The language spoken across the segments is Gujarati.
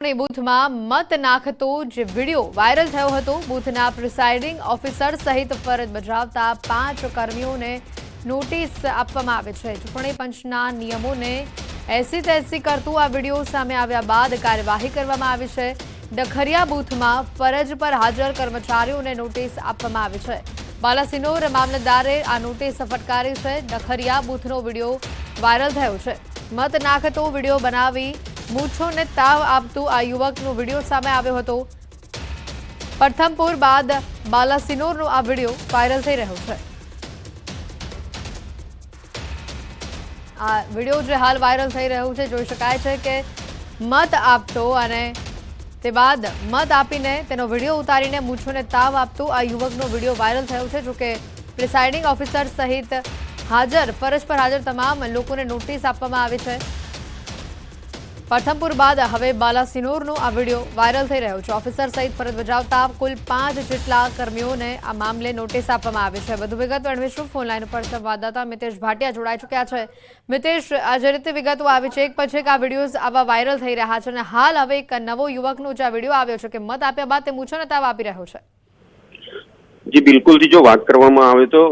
બૂથમાં મત નાખતો જે વિડીયો વાયરલ થયો હતો, બૂથના પ્રિસાઇડિંગ ઓફિસર સહિત ફરજ બજાવતા 5 કર્મીઓને નોટિસ આપવામાં આવે છે। ચૂંટણી પંચના નિયમોને એસી તેસી કરતું આ વિડીયો સામે આવ્યા બાદ કાર્યવાહી કરવામાં આવી છે। ડખરિયા બૂથમાં ફરજ પર હાજર કર્મચારીઓને નોટિસ આપવામાં આવી છે। બાલાસિનોર મામલતદારે આ નોટિસ ફટકારી છે। ડખરિયા બૂથનો વિડીયો વાયરલ થયો છે। મત નાખતો વિડીયો બનાવી મૂછોને તાવ આપતું આ યુવકનો વિડીયો સામે આવ્યો હતો। પ્રથમપુર બાદ બાલાસિનોરનો આ વિડીયો વાયરલ થઈ રહ્યો છે। આ વિડીયો જે હાલ વાયરલ થઈ રહ્યો છે, જોઈ શકાય છે કે મત આપતો અને તે બાદ મત આપીને તેનો વિડીયો ઉતારીને મૂછોને તાવ આપતું આ યુવકનો વિડીયો વાયરલ થયો છે। જોકે પ્રિસાઇડિંગ ઓફિસર સહિત ફરજ પર હાજર તમામ લોકોને નોટિસ આપવામાં આવી છે। પ્રથમપુર બાદ હવે બાલાસિનોરનો આ વિડીયો વાયરલ થઈ રહ્યો છે। ઓફિસર સહિત ફરજ બજાવતા કુલ 5 જેટલા કર્મીઓને આ મામલે નોટિસ આપવામાં આવી છે। વધુ વિગત મેળવીશું। ફોન લાઈન પર સંવાદદાતા મિતેશ ભાટિયા જોડાઈ ચૂક્યા છે। મિતેશ, આ જે રીતે વિગતો આવી છે, એક પછી એક આ વિડીયોઝ આવા વાયરલ થઈ રહ્યા છે અને હાલ હવે એક નવો યુવકનો જે આ વિડીયો આવ્યો છે કે મત આપ્યા બાદ તે મૂછોને તાવ આપી રહ્યો છે। જી બિલકુલ થી જો વાત કરવામાં આવે તો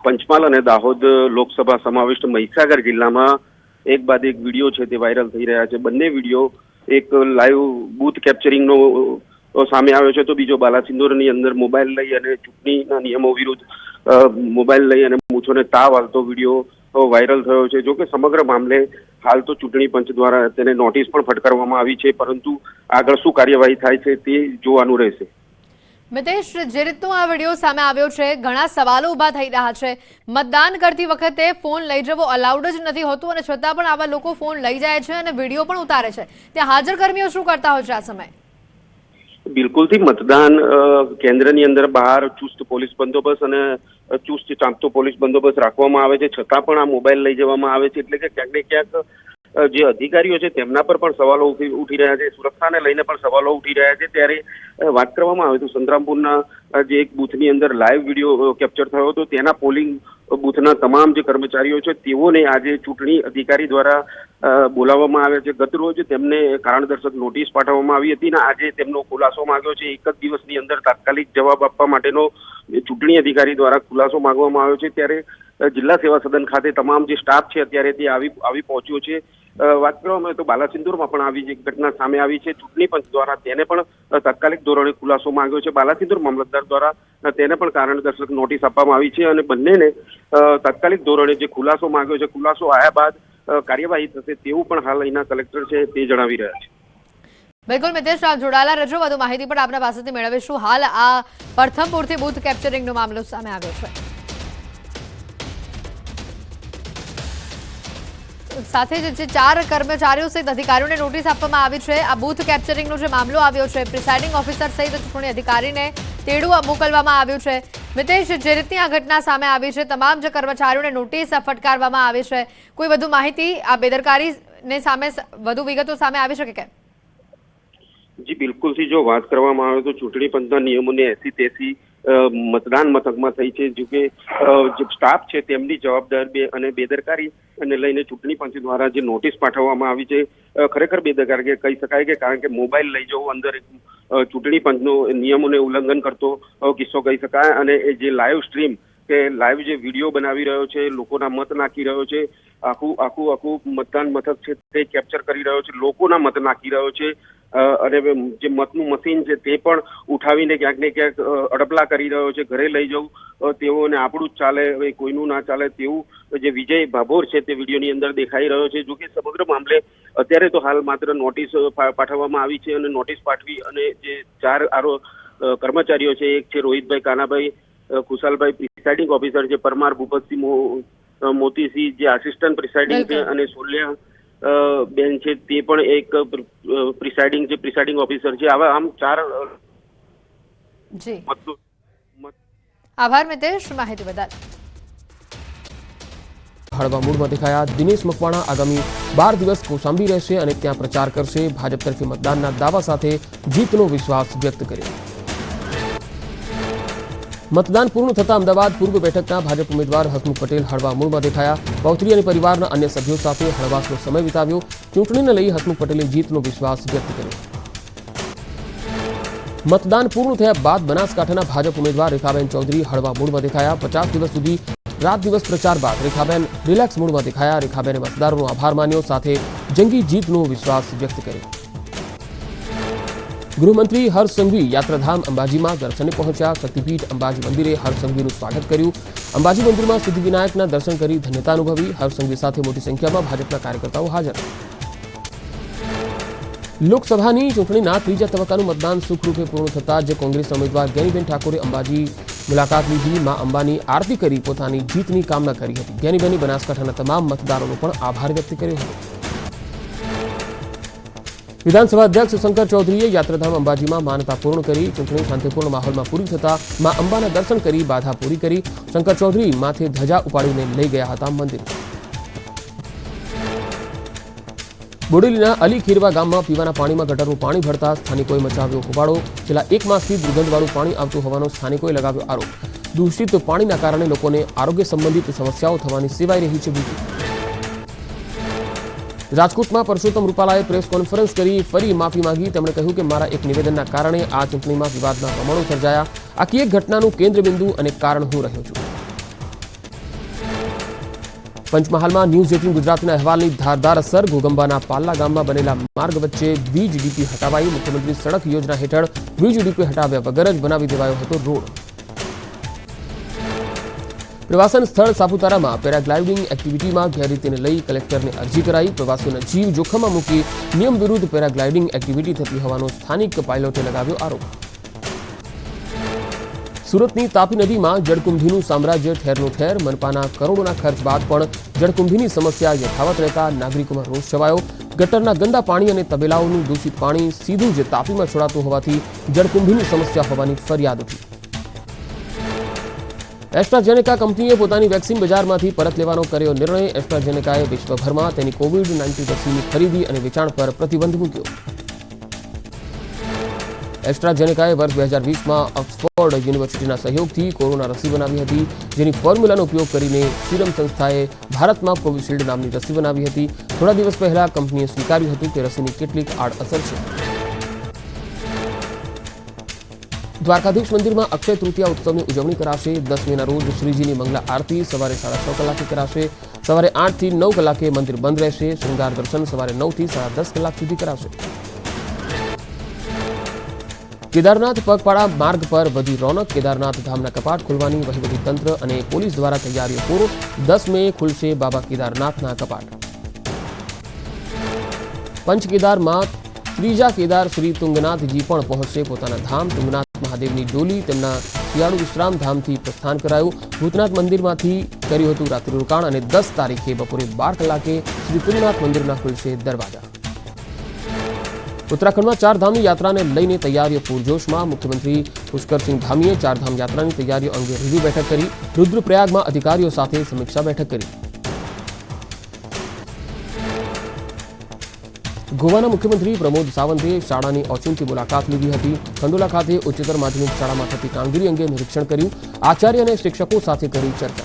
પંચમહાલ અને દાહોદ લોકસભા સમાવિષ્ટ મહીસાગર જિલ્લામાં એક બાદ એક વિડીયો છે તે વાયરલ થઈ રહ્યા છે। બંને વિડીયો એક લાઈવ બૂથ કેપ્ચરિંગનો સામે આવ્યો છે, તો બીજો બાલાસિનોરની અંદર મોબાઈલ લઈ અને ચૂંટણીના નિયમો વિરુદ્ધ મોબાઈલ લઈ અને મૂછોને તાવ આવતો વિડીયો વાયરલ થયો છે। જો કે સમગ્ર મામલે હાલ તો ચૂંટણી પંચ દ્વારા તેને નોટિસ પણ ફટકારવામાં આવી છે, પરંતુ આગળ શું કાર્યવાહી થાય છે તે જોવાનું રહેશે। મિતેશ, જે રીતનો આ વિડીયો સામે આવ્યો છે, ઘણા સવાલો ઊભા થઈ રહ્યા છે। મતદાન કરતી વખતે ફોન લઈ જવો અલાઉડ જ નથી હોતું અને છતાં પણ આવા લોકો ફોન લઈ જાય છે અને વિડીયો પણ ઉતારે છે। ત્યાં હાજર કર્મીઓ શું કરતા હોય છે આ સમયે? બિલકુલથી મતદાન કેન્દ્રની અંદર બહાર ચુસ્ત પોલીસ બંદોબસ્ત અને ચુસ્ત ચાંપતો પોલીસ બંદોબસ્ત રાખવામાં આવે છે, છતાં પણ આ મોબાઈલ લઈ જવામાં આવે છે। એટલે કે ક્યાંક ને ક્યાંક જે અધિકારીઓ છે તેમના પર પણ સવાલો ઉઠી રહ્યા છે, સુરક્ષાને લઈને પણ સવાલો ઉઠી રહ્યા છે। ત્યારે વાત કરવામાં આવે તો સંતરામપુરના જે એક બૂથની અંદર લાઈવ વિડીયો કેપ્ચર થયો હતો, તેના પોલિંગ બૂથના તમામ જે કર્મચારીઓ છે તેઓને આજે ચૂંટણી અધિકારી દ્વારા બોલાવવામાં આવ્યા છે। ગત રોજ તેમને કારણદર્શક નોટિસ પાઠવવામાં આવી હતી અને આજે તેમનો ખુલાસો માંગ્યો છે। એક જ દિવસની અંદર તાત્કાલિક જવાબ આપવા માટેનો ચૂંટણી અધિકારી દ્વારા ખુલાસો માંગવામાં આવ્યો છે। ત્યારે જિલ્લા સેવા સદન ખાતે તમામ જે સ્ટાફ છે અત્યારે તે આવી પહોંચ્યો છે। વાત કરવામાં આવે તો બાલાસિનોરમાં પણ આવી જે ઘટના સામે આવી છે, ચૂંટણી પંચ દ્વારા તેને પણ તાત્કાલિક ધોરણે ખુલાસો માંગ્યો છે। બાલાસિનોર મામલતદાર દ્વારા તેને પણ કારણદર્શક નોટિસ આપવામાં આવી છે અને બંનેને તાત્કાલિક ધોરણે જે ખુલાસો માંગ્યો છે, ખુલાસો આવ્યા બાદ કાર્યવાહી થશે તેવું પણ હાલ અહીંના કલેક્ટર છે તે જણાવી રહ્યા છે। બિલકુલ મિતેશ, આપ જોડાયેલા રહેજો, વધુ માહિતી પણ આપણા પાસેથી મેળવીશું। હાલ આ પ્રથમપુરથી બૂથ કેપ્ચરિંગનો મામલો સામે આવ્યો છે। સાથે જ જે 4 કર્મચારીઓ સહિત અધિકારીઓને નોટિસ આપવામાં આવી છે। આ બૂથ કેપ્ચરિંગનો જે મામલો આવ્યો છે, પ્રિસાઇડિંગ ઓફિસર સહિત ચૂંટણી અધિકારીને તેડું મોકલવામાં આવ્યું છે। મિતેશ, જે રીતની આ ઘટના સામે આવી છે, તમામ જે કર્મચારીઓને નોટિસ ફટકારવામાં આવી છે, કોઈ વધુ માહિતી આ બેદરકારીને સામે વધુ વિગતો સામે આવી શકે કેમ? જી બિલકુલથી જો વાત કરવામાં આવે તો ચૂંટણી પંચના નિયમોને એસી તેસી મતદાન મથકમાં થઈ છે। જો કે જે સ્ટાફ છે તેમની જવાબદારી અને બેદરકારી અને લઈને ચૂંટણી પંચ દ્વારા જે નોટિસ પાઠવવામાં આવી છે, ખરેખર બેદરકારી કહી શકાય કે કારણ કે મોબાઈલ લઈ જવું અંદર એક ચૂંટણી પંચનો નિયમોને ઉલ્લંઘન કરતો કિસ્સો કહી શકાય। અને એ જે લાઈવ સ્ટ્રીમ કે લાઈવ જે વિડીયો બનાવી રહ્યો છે, લોકોના મત નાખી રહ્યો છે, આખું મતદાન મથક છે તે કેપ્ચર કરી રહ્યો છે, લોકોના મત નાખી રહ્યો છે અને જે મતનું મશીન છે તે પણ ઉઠાવીને ક્યાંક ને ક્યાંક અડપલા કરી રહ્યો છે। ઘરે લઈ જવું તેઓને આપણું જ ચાલે, કોઈનું ના ચાલે તેવું જે વિજય ભાભોર છે તે વિડીયોની અંદર દેખાઈ રહ્યો છે। જો કે સમગ્ર મામલે અત્યારે તો હાલ માત્ર નોટિસ પાઠવવામાં આવી છે અને નોટિસ પાઠવી અને જે 4 કર્મચારીઓ છે, એક છે રોહિતભાઈ કાનાભાઈ ખુશાલભાઈ પ્રિસાઇડિંગ ઓફિસર છે, પરમાર ભૂપતસિંહ મોતીસિંહ જે આસિસ્ટન્ટ પ્રિસાઇડિંગ છે અને સોલિયા બેન છે તે પણ એક પ્રિસાઇડિંગ ઓફિસર છે। આવા આમ 4 જી આભાર મિતેશ માહિતી બદલ। હળવા મૂડમાં દેખાયા દિનેશ મકવાણા આગામી 12 દિવસ કૌશાંબી રહેશે અને ત્યાં પ્રચાર કરશે। ભાજપ તરફી મતદાનના દાવા સાથે જીતનો વિશ્વાસ વ્યક્ત કર્યો। मतदान पूर्ण થતા અમદાવાદ પૂર્વ બેઠકના ભાજપ ઉમેદવાર હસમુખ પટેલ હળવા મૂળમાં દેખાયા। પૌત્રી અને પરિવારના અન્ય સભ્યો સાથે હળવાશનો સમય વિતાવ્યો। ચૂંટણીને લઈ હસમુખ પટેલે જીતનો વિશ્વાસ વ્યક્ત કર્યો। मतदान पूर्ण थया बाद बनासकांठाना भाजप उम्मीदवार रेखाबेन चौधरी हळवा मूडमां देखाया। 50 दिवस सुधी रात दिवस प्रचार बाद रेखाबेन रिलेक्स मूडमां देखाया। रेखाबेने मतदारोનો આભાર માન્યો, સાથે જંગી જીતનો વિશ્વાસ વ્યક્ત કર્યો। गृहमंत्री हर्ष संघवी यात्राधाम अंबाजी में दर्शने पहुंचा। शक्तिपीठ अंबाजी मंदिरे हर्ष संघवीનું स्वागत કર્યું। अंबाजी मंदिर में सिद्धिविनायकना दर्शन કરી ધન્યતા અનુભવી। हर्ष संघवी સાથે મોટી સંખ્યામાં ભાજપના કાર્યકર્તાઓ હાજર। લોકસભાની ચૂંટણીના ત્રીજા તબક્કાનું मतदान સુખરૂપે પૂર્ણ થતા જ કોંગ્રેસના ઉમેદવાર જ્ઞાનીબેન ઠાકોરે અંબાજી મુલાકાત લીધી। માં અંબાની આરતી કરી પોતાની જીતની કામના કરી હતી। જ્ઞાનીબેને બનાસકાંઠાના તમામ મતદારોનો પણ આભાર વ્યક્ત કર્યો હતો। विधानसभा अध्यक्ष शंकर चौधरीए यात्राधाम अंबाजी में मान्यता पूर्ण करी। चूंटणी शांतिपूर्ण माहौल में पूरी थता मां अंबाना दर्शन करी बाधा पूरी करी। शंकर चौधरी माथे ध्वजा उपाड़ीने लई गया हता मंदिर। बोडेलीना अली खीरवा गाम में पीवाना पाणी में गटरनुं पाणी भरता स्थानिकोए मचाव्यो होबाळो। छेल्ला एक मासथी दुर्गंधवाळुं पाणी आवतुं होવાનો स्थानिकोए लगाव्यो आरोप। दूषित पाणीना कारणे लोकोने आरोग्य संबंधित समस्याओं थवानी सेवाई रही छे। राजकोट में परसोत्तम रूपालाए प्रेस कॉन्फ्रेंस करी फरी माफी मांगी। તેમણે કહ્યું કે મારા એક નિવેદનના કારણે આ ચૂંટણીમાં વિવાદના પ્રમાણો સર્જાયા। આખી એક ઘટનાનું કેન્દ્રબિંદુ અને કારણ હું રહ્યો છું। પંચમહાલમાં ન્યૂઝ 18 ગુજરાતીના અહેવાલની ધારદાર અસર। ઘોગંબાના પાલ્લા ગામમાં બનેલા માર્ગ વચ્ચે વીજ ડીપી હટાવાઈ। મુખ્યમંત્રી સડક યોજના હેઠળ વીજ ડીપી હટાવ્યા વગર જ બનાવી દેવાયો હતો રોડ। प्रवासन स्थल सापुतारा में पेराग्लाइडिंग एक्टिविटी में गैररीति ने लई कलेक्टर ने अरजी कराई। प्रवासीओना जीव जोखम में मूकी नियम विरुद्ध पेराग्लाइडिंग एक्टिविटी थती होवानो स्थानिक पायलटे लगाव्यो आरोप। सूरतनी तापी नदी में जळकुंभीनुं साम्राज्य ठेरनो ठेर। मनपाना करोड़ोना खर्च बाद पण जळकुंभीनी समस्या यथावत रहता नागरिकों में रोष छवायो। गटरना गंदा पाणी अने तबेलाओनुं दूषित पाणी सीधुं ज तापी में छोड़ातुं होवाथी जळकुंभीनी समस्या होवानी फरियाद उठी। एस्ट्राजेनेका कंपनीए पोतानी वेक्सीन बजारमांथी परत लेवानो कर्यो निर्णय। एस्ट्राजेनेकाए विश्वभरमां तेनी कोविड-19 रसीनी खरीदी अने वेचाण पर प्रतिबंध मूक्यो। एस्ट्राजेनेकाए वर्ष 2020 में ऑक्सफोर्ड यूनिवर्सिटीना सहयोगथी कोरोना रसी बनावी हती, जेनी फॉर्म्युलानो उपयोग करीने सीरम संस्थाए भारतमां कोविशील्ड नामनी रसी बनावी हती। थोड़ा दिवस पहला कंपनीए स्वीकार्युं हतुं के रसीनी केटलीक आड़असर छे। द्वारकाधीश मंदिर में अक्षय तृतीया उत्सव की उजवणी कराशे। 10 मेना रोज श्रीजी की मंगला आरती सवारे 6:30 कलाके कराशे। सवारे 8 થી 9 कलाके मंदिर बंद રહેશે। श्रृंगार दर्शन सवारे 9 થી 10:30 कलाक सुधी कराशे। केदारनाथ पगपाड़ा मार्ग पर वधी रौनक। केदारनाथ धामना कपाट खुलवानी वहीवटी तंत्र अने पोलीस द्वारा तैयारीओ पूरी। 10 મે खुलशे बाबा केदारनाथना कपाट। पंचकेदार में त्रीजा केदार श्री तुंगनाथजी पण पहोंचशे पोताना धाम। तुंगनाथ महादेवनी डोली तेमना शियाळु विश्राम धामथी प्रस्थान करायुं। भूतनाथ मंदिरमांथी कर्युं हतुं रात्रि रोकाण अने 10 तारीखे बपोरे 12 कलाके श्री तुंगनाथ मंदिरना खुलशे दरवाजा। उत्तराखंड में चारधामनी यात्राने लईने तैयारीओ पूरजोशमां। मुख्यमंत्री पुष्करसिंह धामीए चारधाम यात्रानी तैयारीओ अंगे रिव्यू बैठक करी। रुद्रप्रयाग में अधिकारीओ साथे समीक्षा बैठक करी। गोवाना मुख्यमंत्री प्रमोद सावंते शाळानी ओचिंती मुलाकात लीधी हती। खंडोला खाते उच्चतर माध्यमिक शाळामां थती कामगीरी अंगे निरीक्षण कर्युं। आचार्य अने शिक्षको साथे करी चर्चा।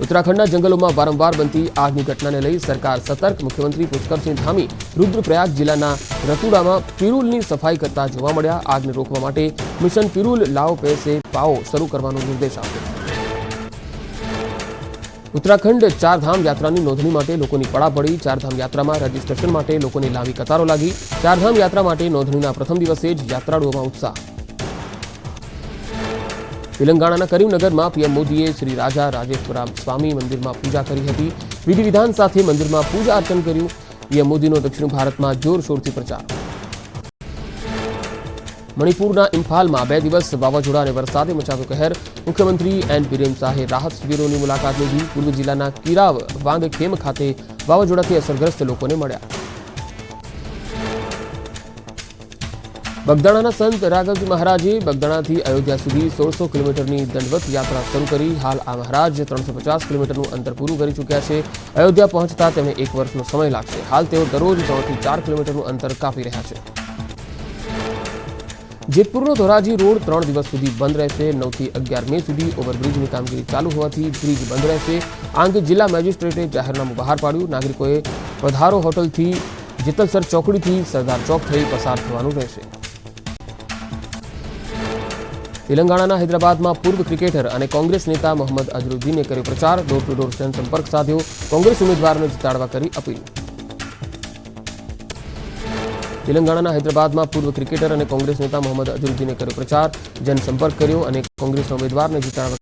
उत्तराखंडना जंगलोमां वारंवार बनती આગની ઘટનાને લઈ સરકાર સતર્ક। મુખ્યમંત્રી પુષ્કરસિંહ ધામી रुद्रप्रयाग जिल्लाના રતુડામાં પિરુલની સફાઈ કરતા જોવા મળ્યા। આગને રોકવા માટે મિશન પિરુલ લાવો પૈસે પાઓ શરૂ કરવાનો નિર્દેશ આપ્યો। उत्तराखंड चारधाम यात्रानी नोंधणी माटे लोकोनी पड़ापड़ी। चारधाम यात्रा में रजिस्ट्रेशन माटे लोकोनी लांबी कतारो लागी। चारधाम यात्रा माटे नोंधणीना प्रथम दिवसे ज यात्राळुओमां उत्साह। तेलंगाणाना करीमनगर में पीएम मोदीए श्री राजा राजेश्वरा स्वामी मंदिर में पूजा करी हती। विधि विधान साथे मंदिर में पूजा अर्चन कर्युं। पीएम मोदीनो दक्षिण भारत में जोरशोरथी प्रचार। मणिपुरना इम्फाल में 2 દિવસ वावाझोड़ा और वरसादे मचाव्यो कहर। मुख्यमंत्री एन बीरेन शाहे राहत शिविरों की मुलाकात लीधी। पूर्व जिल्लाना कीराव वांगखेम खाते वावाझोड़ाथी असरग्रस्त लोकोने मळ्या। बगदाणाना संत राघवजी महाराजे बगदाणाथी अयोध्या सुधी 1600 किलोमीटरनी दंडवत यात्रा शुरू करी। हाल आ महाराज 350 किलोमीटरનું अंतर पूरुं करी चूक्या छे। अयोध्या पहोंचता तेमने 1 વર્ષનો समय लागशे। हाल तेओ दररोज 3 થી 4 किलोमीटरનું अंतर कापी रह्या छे। जेतपुरનો ધોરાજી રોડ 3 દિવસ સુધી બંધ રહેશે। 9 થી 11 મે સુધી ઓવરબ્રિજની કામગીરી ચાલુ હોવાથી બ્રિજ બંધ રહેશે। આ અંગે જિલ્લા મેજિસ્ટ્રેટે જાહેરનામું બહાર પાડ્યું। નાગરિકોએ પધારો હોટલથી જેતલસર ચોકડીથી સરદાર ચોક થઈ પસાર થવાનું રહેશે. તેલંગાણાના હૈદરાબાદમાં પૂર્વ ક્રિકેટર અને કોંગ્રેસ નેતા મોહમ્મદ અઝરુદ્દીને કર્યો પ્રચાર. ડોર ટુ ડોર સંપર્ક સાધ્યો. કોંગ્રેસ ઉમેદવારને જીતાડવા કરી અપીલ. તેલંગાણાના હૈદરાબાદમાં પૂર્વ ક્રિકેટર અને કોંગ્રેસ નેતા મોહમ્મદ અઝરુદ્દીને કર્યો પ્રચાર. જનસંપર્ક કર્યો અને કોંગ્રેસના ઉમેદવારને જીતાડવા